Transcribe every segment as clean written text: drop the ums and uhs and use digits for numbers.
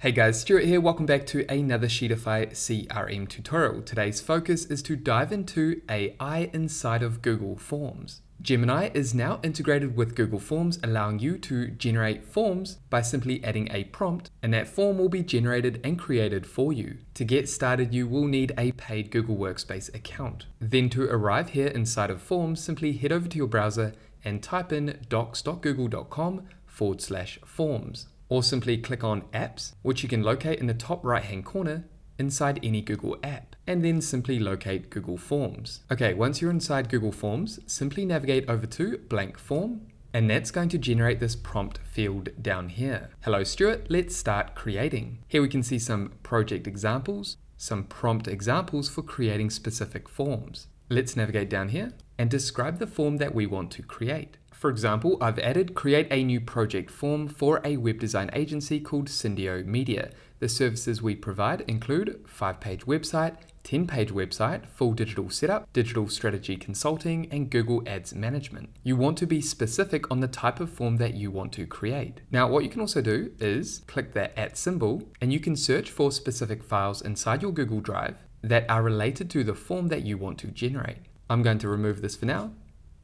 Hey guys, Stuart here. Welcome back to another Sheetify CRM tutorial. Today's focus is to dive into AI inside of Google Forms. Gemini is now integrated with Google Forms, allowing you to generate forms by simply adding a prompt, and that form will be generated and created for you. To get started, you will need a paid Google Workspace account. Then to arrive here inside of Forms, simply head over to your browser and type in docs.google.com/forms. Or simply click on Apps, which you can locate in the top right hand corner inside any Google app, and then simply locate Google Forms. Okay, once you're inside Google Forms, simply navigate over to Blank Form, and that's going to generate this prompt field down here. Hello Stuart, let's start creating. Here we can see some project examples, some prompt examples for creating specific forms. Let's navigate down here and describe the form that we want to create. For example, I've added create a new project form for a web design agency called Syndio Media. The services we provide include 5-page website, 10-page website, full digital setup, digital strategy consulting, and Google Ads management. You want to be specific on the type of form that you want to create. Now, what you can also do is click that @ symbol, and you can search for specific files inside your Google Drive that are related to the form that you want to generate. I'm going to remove this for now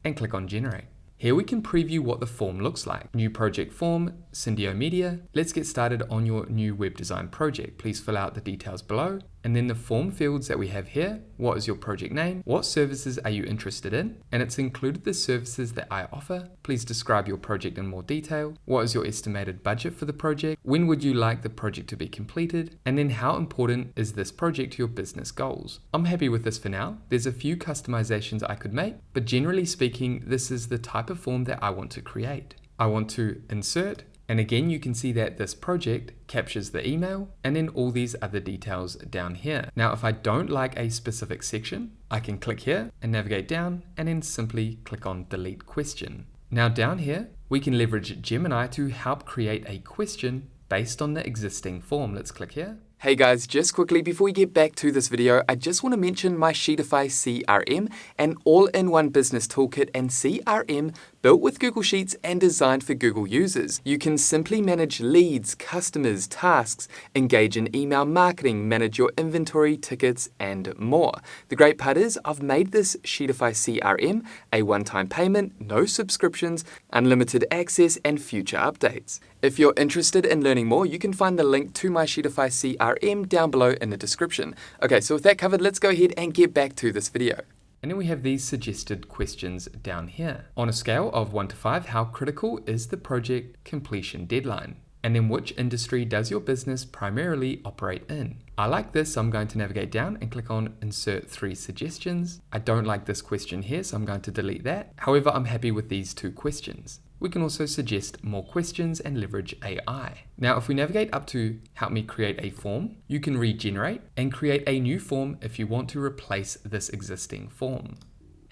and click on Generate. Here we can preview what the form looks like. New project form, Syndio Media. Let's get started on your new web design project. Please fill out the details below. And then the form fields that we have here. What is your project name? What services are you interested in? And it's included the services that I offer. Please describe your project in more detail. What is your estimated budget for the project? When would you like the project to be completed? And then how important is this project to your business goals? I'm happy with this for now. There's a few customizations I could make, but generally speaking, this is the type of form that I want to create. I want to insert, and again, you can see that this project captures the email and then all these other details down here. Now, if I don't like a specific section, I can click here and navigate down and then simply click on delete question. Now down here, we can leverage Gemini to help create a question based on the existing form. Let's click here. Hey guys, just quickly before we get back to this video, I just want to mention my Sheetify CRM, an all-in-one business toolkit and CRM built with Google Sheets and designed for Google users. You can simply manage leads, customers, tasks, engage in email marketing, manage your inventory, tickets, and more. The great part is I've made this Sheetify CRM a one-time payment, no subscriptions, unlimited access, and future updates. If you're interested in learning more, you can find the link to my Sheetify CRM down below in the description. Okay, so with that covered, let's go ahead and get back to this video. And then we have these suggested questions down here. On a scale of 1 to 5, how critical is the project completion deadline? And then which industry does your business primarily operate in? I like this, so I'm going to navigate down and click on Insert 3 suggestions. I don't like this question here, so I'm going to delete that. However, I'm happy with these 2 questions. We can also suggest more questions and leverage AI. Now, if we navigate up to help me create a form, you can regenerate and create a new form if you want to replace this existing form.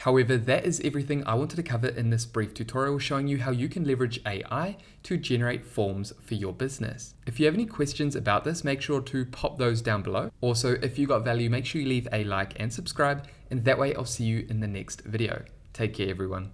However, that is everything I wanted to cover in this brief tutorial showing you how you can leverage AI to generate forms for your business. If you have any questions about this, make sure to pop those down below. Also, if you got value, make sure you leave a like and subscribe, and that way I'll see you in the next video. Take care, everyone.